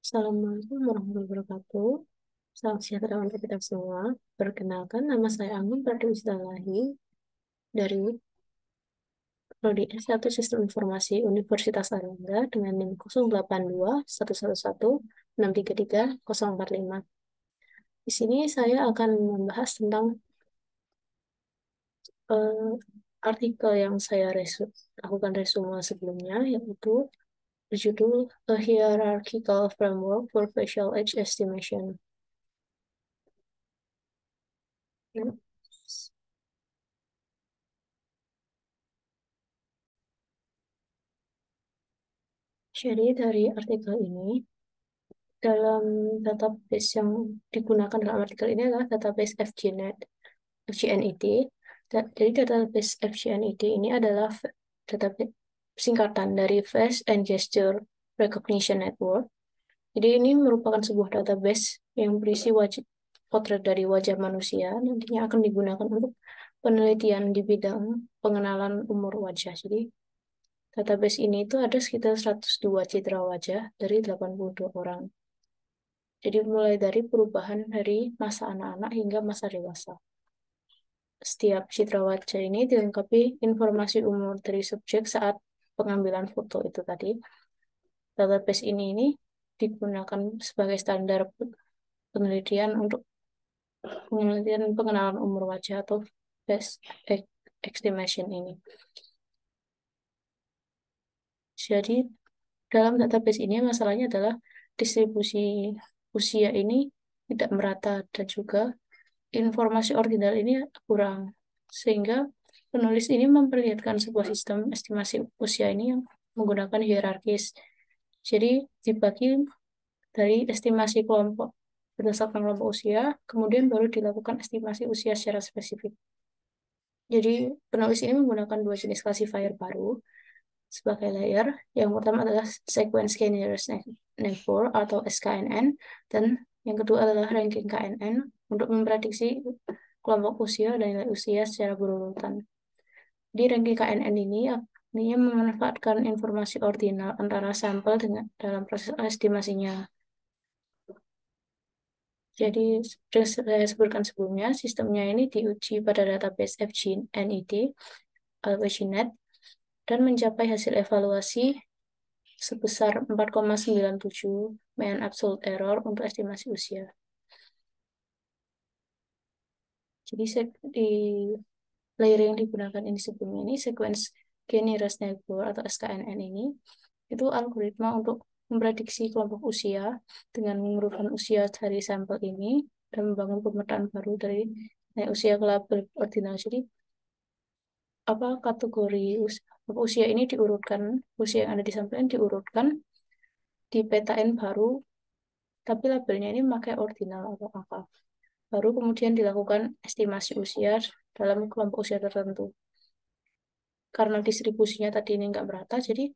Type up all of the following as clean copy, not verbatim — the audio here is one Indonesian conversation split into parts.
Assalamualaikum warahmatullahi wabarakatuh. Salam sejahtera untuk kita semua. Perkenalkan, nama saya Anggun Pradipusdalahi dari Prodi S1 Sistem Informasi Universitas Airlangga dengan NIM 082111633045. Di sini saya akan membahas tentang eh, artikel yang saya lakukan resume sebelumnya, yaitu berjudul A Hierarchical Framework for Facial Age Estimation. Jadi dari artikel ini, dalam database yang digunakan dalam artikel ini adalah database FGNet. Jadi database FGNet ini adalah database singkatan dari Face and Gesture Recognition Network. Jadi ini merupakan sebuah database yang berisi potret dari wajah manusia, nantinya akan digunakan untuk penelitian di bidang pengenalan umur wajah. Jadi database ini itu ada sekitar 102 citra wajah dari 82 orang. Jadi mulai dari perubahan dari masa anak-anak hingga masa dewasa. Setiap citra wajah ini dilengkapi informasi umur dari subjek saat pengambilan foto itu tadi. Database ini digunakan sebagai standar penelitian untuk penelitian pengenalan umur wajah atau face estimation ini. Jadi dalam database ini masalahnya adalah distribusi usia ini tidak merata dan juga informasi ordinal ini kurang. Sehingga penulis ini memperlihatkan sebuah sistem estimasi usia ini yang menggunakan hierarkis. Jadi dibagi dari estimasi kelompok berdasarkan kelompok usia, kemudian baru dilakukan estimasi usia secara spesifik. Jadi penulis ini menggunakan dua jenis classifier baru sebagai layer. Yang pertama adalah Sequence K Nearest Neighbor atau SKNN, dan yang kedua adalah Ranking KNN untuk memprediksi kelompok usia dan nilai usia secara berurutan. Di ranking KNN ini artinya memanfaatkan informasi ordinal antara sampel dengan dalam proses estimasinya. Jadi, seperti saya sebutkan sebelumnya, sistemnya ini diuji pada database FGNet atau FGNet dan mencapai hasil evaluasi sebesar 4,97 mean absolute error untuk estimasi usia. Jadi di layer yang digunakan ini sebelumnya ini sequence K Nearest Neighbor atau SKNN ini itu algoritma untuk memprediksi kelompok usia dengan mengurutkan usia dari sampel ini dan membangun pemetaan baru dari usia ke label ordinal. Jadi apa kategori usia ini diurutkan, usia yang ada di sampel ini diurutkan, dipetain baru, tapi labelnya ini memakai ordinal atau angka. Baru kemudian dilakukan estimasi usia dalam kelompok usia tertentu. Karena distribusinya tadi ini nggak merata, jadi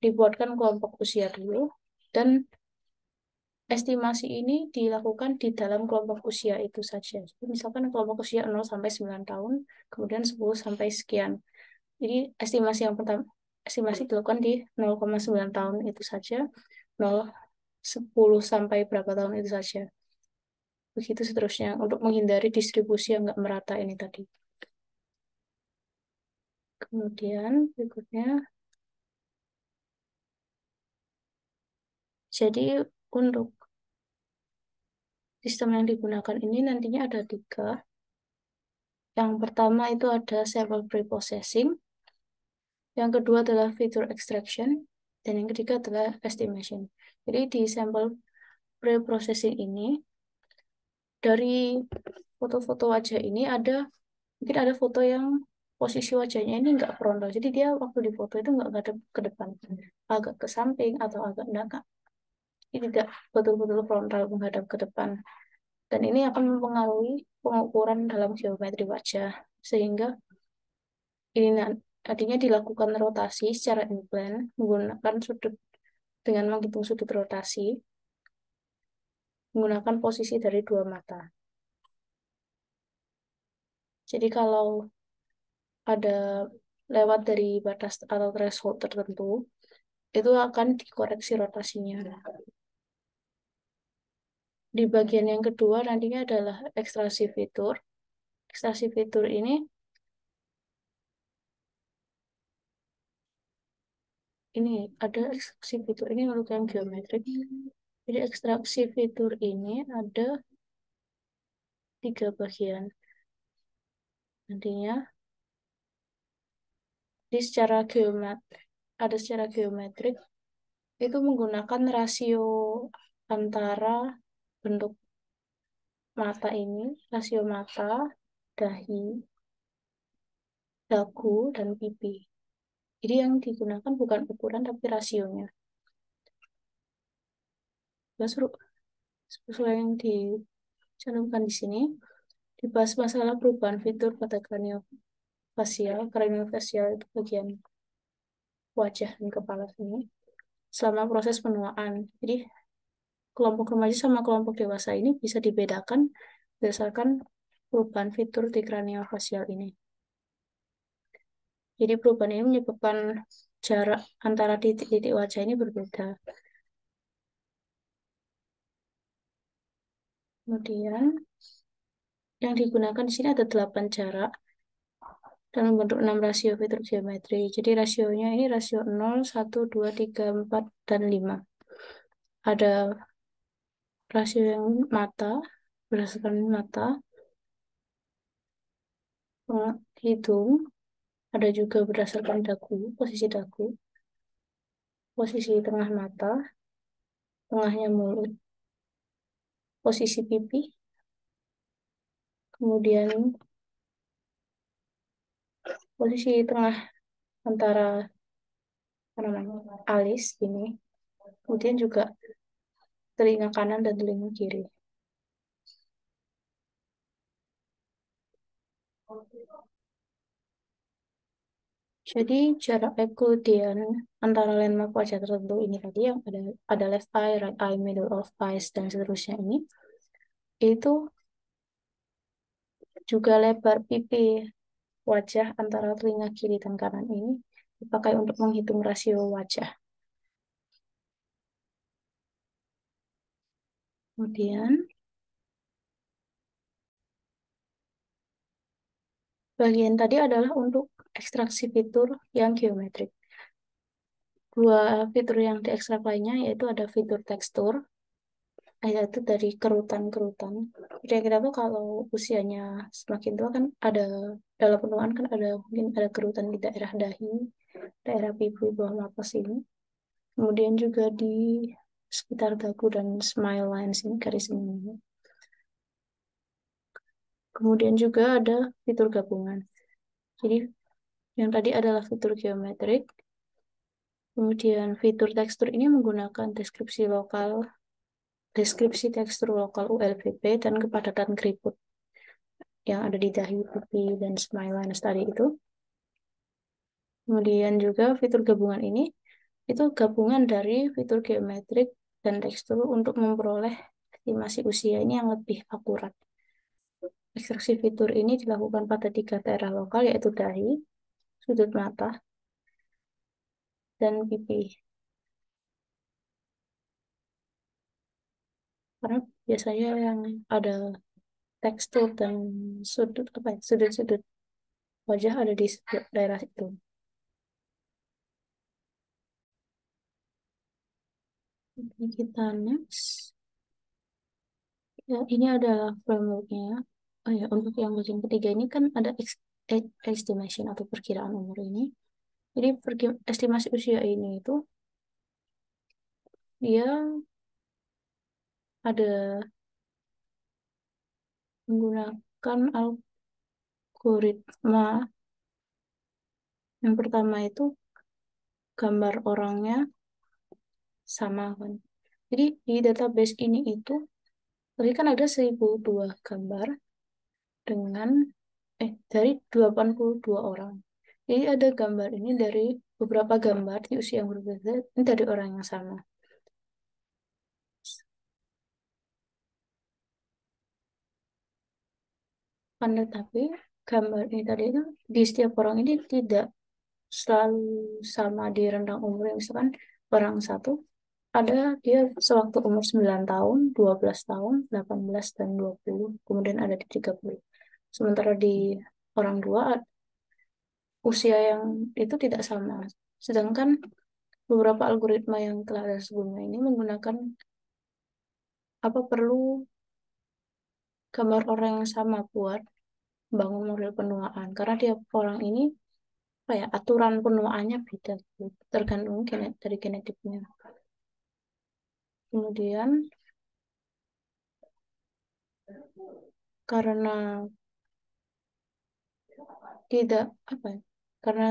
dibuatkan kelompok usia dulu, dan estimasi ini dilakukan di dalam kelompok usia itu saja. Jadi misalkan kelompok usia 0 sampai 9 tahun, kemudian 10 sampai sekian. Jadi estimasi yang pertama, estimasi dilakukan di 0,9 tahun itu saja, 0, 10 sampai berapa tahun itu saja. Begitu seterusnya, untuk menghindari distribusi yang nggak merata ini tadi. Kemudian berikutnya, jadi untuk sistem yang digunakan ini nantinya ada 3. Yang pertama itu ada sample preprocessing, yang kedua adalah feature extraction, dan yang ketiga adalah estimation. Jadi di sample preprocessing ini, dari foto-foto wajah ini mungkin ada foto yang posisi wajahnya ini nggak frontal. Jadi dia waktu di foto itu nggak ngadep ke depan, agak ke samping atau agak enggak. Ini tidak betul-betul frontal menghadap ke depan. Dan ini akan mempengaruhi pengukuran dalam geometri wajah. Sehingga ini artinya dilakukan rotasi secara implan menggunakan sudut dengan menghitung sudut rotasi menggunakan posisi dari dua mata. Jadi kalau ada lewat dari batas atau threshold tertentu, itu akan dikoreksi rotasinya. Di bagian yang kedua nantinya adalah ekstraksi fitur. Ekstraksi fitur ini ada ekstraksi fitur ini untuk yang geometrik. Jadi ekstraksi fitur ini ada 3 bagian. Nantinya ada secara geometrik itu menggunakan rasio antara bentuk mata ini, rasio mata, dahi, dagu, dan pipi. Jadi yang digunakan bukan ukuran tapi rasionya. Sesuai yang dicantumkan di sini, dibahas masalah perubahan fitur pada kraniofasial. Kraniofasial itu bagian wajah dan kepala sini selama proses penuaan. Jadi kelompok remaja sama kelompok dewasa ini bisa dibedakan berdasarkan perubahan fitur di kraniofasial ini. Jadi perubahan ini menyebabkan jarak antara titik-titik wajah ini berbeda. Kemudian yang digunakan di sini ada 8 jarak dan membentuk 6 rasio fitur geometri. Jadi rasionya ini rasio 0, 1, 2, 3, 4, dan 5. Ada rasio yang mata, berdasarkan mata, hidung, ada juga berdasarkan dagu, posisi tengah mata, tengahnya mulut, posisi pipi, kemudian posisi tengah antara apa namanya, alis ini, kemudian juga telinga kanan dan telinga kiri. Jadi jarak Euclidean antara landmark wajah tertentu ini tadi yang ada left eye, right eye, middle of eyes dan seterusnya ini itu juga lebar pipi wajah antara telinga kiri dan kanan ini dipakai untuk menghitung rasio wajah. Kemudian bagian tadi adalah untuk ekstraksi fitur yang geometrik. 2 fitur yang diekstrak lainnya yaitu ada fitur tekstur, yaitu dari kerutan-kerutan. Jadi kita tuh kalau usianya semakin tua kan ada dalam penuaan kan ada mungkin ada kerutan di daerah dahi, daerah pipi, bawah mata sini. Kemudian juga di sekitar dagu dan smile lines ini garis ini. Kemudian juga ada fitur gabungan. Jadi yang tadi adalah fitur geometrik. Kemudian fitur tekstur ini menggunakan deskripsi tekstur lokal ULBP dan kepadatan keriput yang ada di dahi, pipi, dan smile lines tadi itu. Kemudian juga fitur gabungan ini itu gabungan dari fitur geometrik dan tekstur untuk memperoleh estimasi usia ini yang lebih akurat. Ekstraksi fitur ini dilakukan pada 3 daerah lokal yaitu dahi, sudut mata, dan pipi. Karena biasanya yang ada tekstur dan sudut-sudut wajah ada di daerah itu. Ini kita next. Ya, ini adalah frameworknya. Oh ya, untuk yang bagian ketiga ini kan ada estimation atau perkiraan umur ini. Jadi estimasi usia ini itu dia ada menggunakan algoritma. Yang pertama itu gambar orangnya sama kan. Jadi di database ini itu tadi kan ada 1002 gambar dengan dari 82 orang. Jadi ada gambar ini dari beberapa gambar di usia yang berbeda, ini dari orang yang sama. Kan tetapi gambar ini tadi itu di setiap orang ini tidak selalu sama di rentang umur. Misalkan orang satu, ada dia sewaktu umur 9 tahun, 12 tahun, 18 dan 20, kemudian ada di 30. Sementara di orang dua usia yang itu tidak sama. Sedangkan beberapa algoritma yang telah ada sebelumnya ini menggunakan apa perlu gambar orang yang sama buat bangun model penuaan. Karena tiap orang ini apa ya, aturan penuaannya beda gitu, tergantung dari genetiknya. Kemudian karena tidak apa ya, karena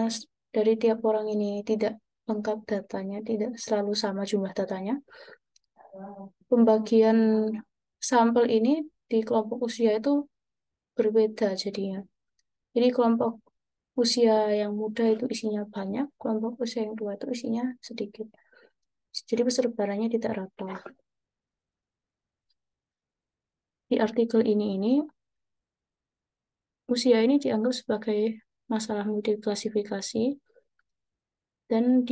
dari tiap orang ini tidak lengkap datanya, tidak selalu sama jumlah datanya, pembagian sampel ini di kelompok usia itu berbeda jadinya. Jadi kelompok usia yang muda itu isinya banyak, kelompok usia yang tua itu isinya sedikit. Jadi persebarannya tidak rata. Di artikel ini usia ini dianggap sebagai masalah multiklasifikasi, dan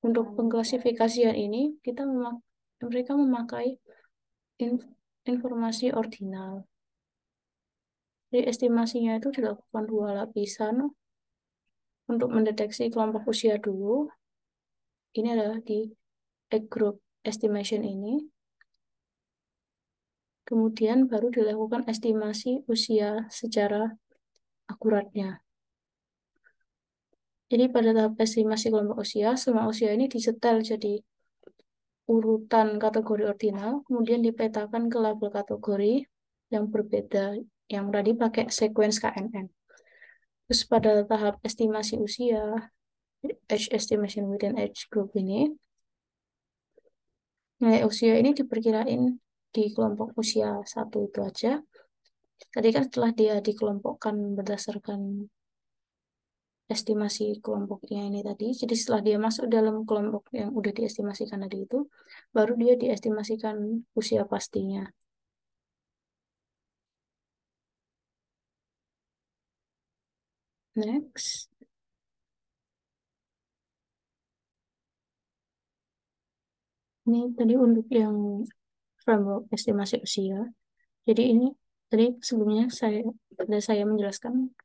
untuk pengklasifikasian ini mereka memakai in- informasi ordinal. Jadi estimasinya itu dilakukan 2 lapisan untuk mendeteksi kelompok usia dulu. Ini adalah di age group estimation ini. Kemudian baru dilakukan estimasi usia secara akuratnya. Jadi pada tahap estimasi kelompok usia, semua usia ini disetel jadi urutan kategori ordinal, kemudian dipetakan ke label kategori yang berbeda, yang tadi pakai sequence KNN. Terus pada tahap estimasi usia, age estimation within age group ini, nilai usia ini diperkirain di kelompok usia satu itu aja. Tadi kan setelah dia dikelompokkan berdasarkan estimasi kelompoknya ini tadi, jadi setelah dia masuk dalam kelompok yang udah diestimasikan tadi itu, baru dia diestimasikan usia pastinya. Next. Ini tadi untuk yang framework estimasi usia. Jadi ini tadi sebelumnya saya menjelaskan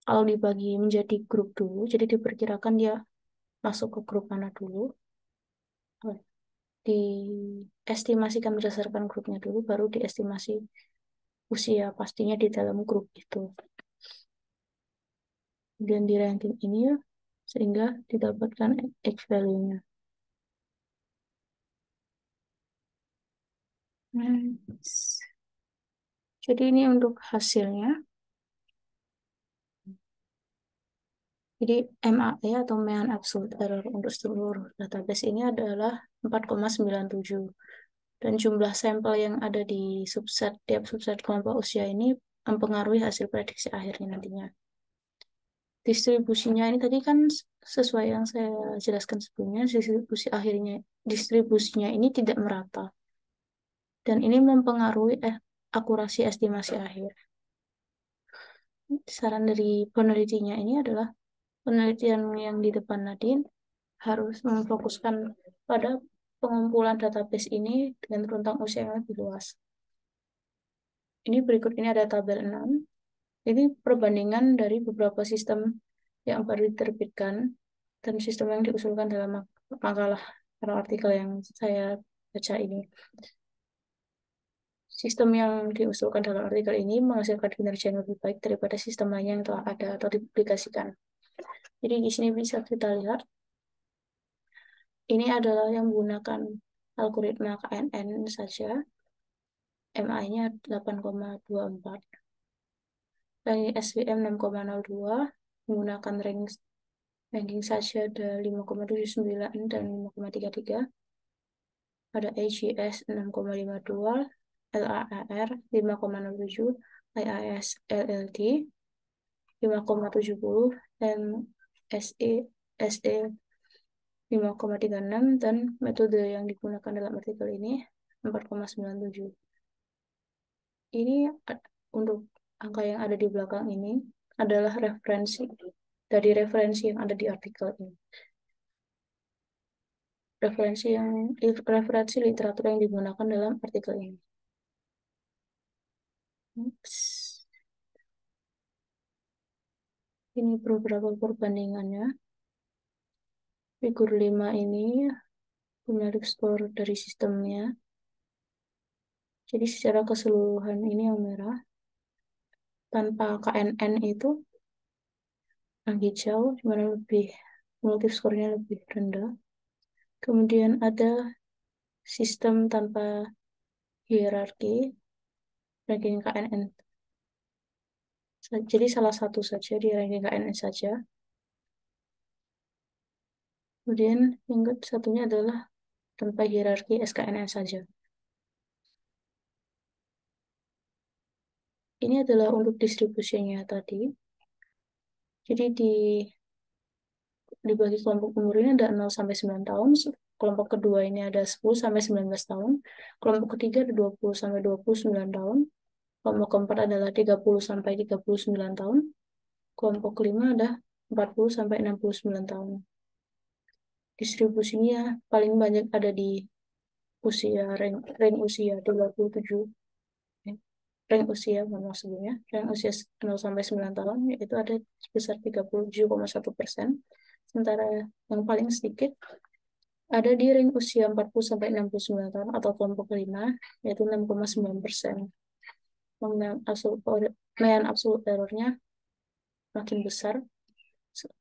kalau dibagi menjadi grup dulu, jadi diperkirakan dia masuk ke grup mana dulu, diestimasikan berdasarkan grupnya dulu, baru diestimasi usia pastinya di dalam grup itu. Kemudian di ranking ini ya, sehingga didapatkan X value-nya. Jadi ini untuk hasilnya. Jadi MAE atau Mean Absolute Error untuk seluruh database ini adalah 4,97. Dan jumlah sampel yang ada di tiap subset kelompok usia ini mempengaruhi hasil prediksi akhirnya nantinya. Distribusinya ini tadi kan sesuai yang saya jelaskan sebelumnya, distribusinya ini tidak merata. Dan ini mempengaruhi akurasi estimasi akhir. Saran dari penelitinya ini adalah penelitian yang di depan Nadine harus memfokuskan pada pengumpulan database ini dengan rentang usia yang lebih luas. Ini berikut ini ada tabel 6. Ini perbandingan dari beberapa sistem yang baru diterbitkan dan sistem yang diusulkan dalam makalah atau artikel yang saya baca ini. Sistem yang diusulkan dalam artikel ini menghasilkan kinerja yang lebih baik daripada sistem lainnya yang telah ada atau dipublikasikan. Jadi di sini bisa kita lihat, ini adalah yang menggunakan algoritma KNN saja, MI-nya 8,24. Dan SVM 6,02, menggunakan ranking saja ada 5,79 dan 5,33. Ada AGS 6,52, LAR 5,07, IIS LLD 5,70, dan SE 5,36, dan metode yang digunakan dalam artikel ini 4,97. Ini untuk angka yang ada di belakang ini adalah referensi dari referensi yang ada di artikel ini. referensi literatur yang digunakan dalam artikel ini. Ups. Ini beberapa perbandingannya. Figur 5 ini numeric score dari sistemnya. Jadi secara keseluruhan ini yang merah. Tanpa KNN itu yang hijau, dimana lebih multi skornya lebih rendah. Kemudian ada sistem tanpa hierarki, ranking KNN. Jadi salah satu saja di ranking KNN saja. Kemudian yang satunya adalah tanpa hierarki SKNN saja. Ini adalah untuk distribusinya tadi. Jadi dibagi kelompok umur ini ada 0 sampai 9 tahun. Kelompok kedua ini ada 10 sampai 19 tahun. Kelompok ketiga ada 20 sampai 29 tahun. Kelompok keempat adalah 30 sampai 39 tahun. Kelompok kelima ada 40 sampai 69 tahun. Distribusinya paling banyak ada di usia rank usia 27, rank usia sebelumnya, rank usia 0 sampai 9 tahun yaitu ada sebesar 37,1%. Sementara yang paling sedikit ada di rank usia 40 sampai 69 tahun atau kelompok kelima yaitu 6,9%. Kemudian absolut errornya makin besar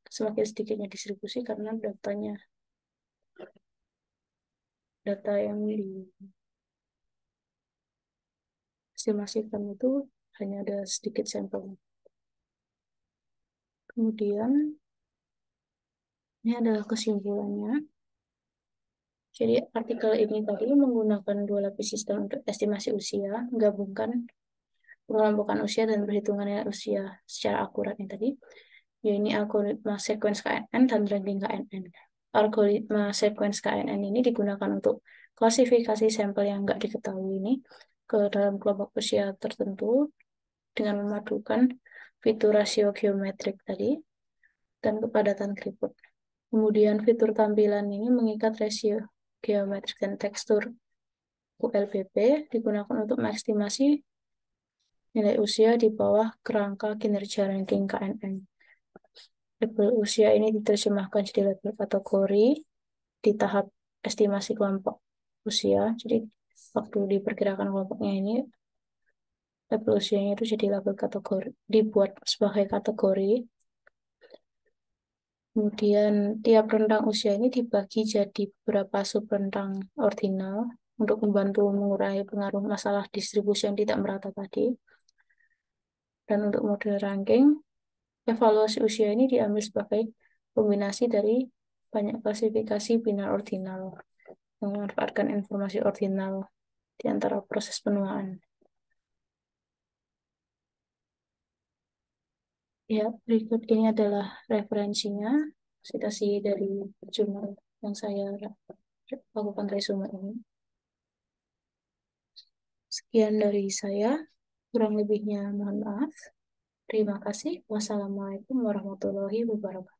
semakin sedikitnya distribusi karena data yang diestimasikan itu hanya ada sedikit sampel. Kemudian ini adalah kesimpulannya. Jadi artikel ini tadi menggunakan dua lapis sistem untuk estimasi usia, menggabungkan pengelompokan usia dan perhitungannya usia secara akurat yang tadi, yaitu algoritma sequence KNN dan ranking KNN. Algoritma sequence KNN ini digunakan untuk klasifikasi sampel yang nggak diketahui ini ke dalam kelompok usia tertentu dengan memadukan fitur rasio geometrik tadi dan kepadatan keriput. Kemudian fitur tampilan ini mengikat rasio geometrik dan tekstur ULBP digunakan untuk mengestimasi nilai usia di bawah kerangka kinerja ranking KNN. Label usia ini diterjemahkan jadi label kategori di tahap estimasi kelompok usia. Jadi waktu diperkirakan kelompoknya ini, label usianya itu jadi label kategori, dibuat sebagai kategori. Kemudian tiap rentang usia ini dibagi jadi beberapa subrentang ordinal untuk membantu mengurangi pengaruh masalah distribusi yang tidak merata tadi. Dan untuk model ranking, evaluasi usia ini diambil sebagai kombinasi dari banyak klasifikasi binar ordinal yang memanfaatkan informasi ordinal di antara proses penuaan. Ya, berikut ini adalah referensinya, citasi dari jurnal yang saya lakukan resume ini. Sekian dari saya, kurang lebihnya mohon maaf. Terima kasih. Wassalamualaikum warahmatullahi wabarakatuh.